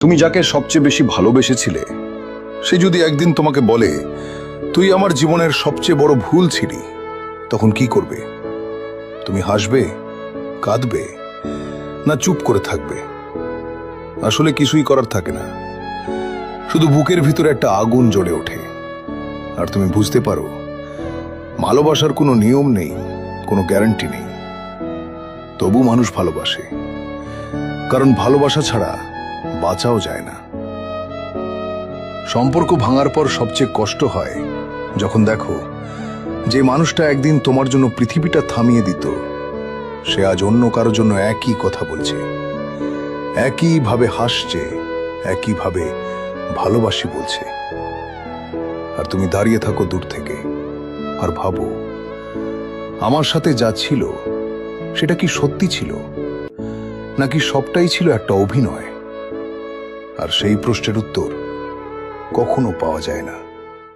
তুমি যাকে সবচেয়ে বেশি ভালোবেসেছিলে সে যদি একদিন তোমাকে বলে তুই আমার জীবনের সবচেয়ে বড় ভুল ছিলি, তখন কি করবে? তুমি হাসবে, কাঁদবে, না চুপ করে থাকবে? আসলে কিছুই করার থাকে না, শুধু বুকের ভিতরে একটা আগুন জ্বলে ওঠে। আর তুমি বুঝতে পারো ভালোবাসার কোনো নিয়ম নেই, কোনো গ্যারান্টি নেই। তবু মানুষ ভালোবাসে, কারণ ভালোবাসা ছাড়া বাঁচাও যায় না। সম্পর্ক ভাঙার পর সবচেয়ে কষ্ট হয় যখন দেখো যে মানুষটা একদিন তোমার জন্য পৃথিবীটা থামিয়ে দিত, সে আজ অন্য কারোর জন্য একই কথা বলছে, একইভাবে হাসছে, একইভাবে ভালোবাসি বলছে। আর তুমি দাঁড়িয়ে থাকো দূর থেকে আর ভাবো, আমার সাথে যা ছিল সেটা কি সত্যি ছিল, নাকি সবটাই ছিল একটা অভিনয়? আর সেই প্রশ্নের উত্তর কখনো পাওয়া যায় না।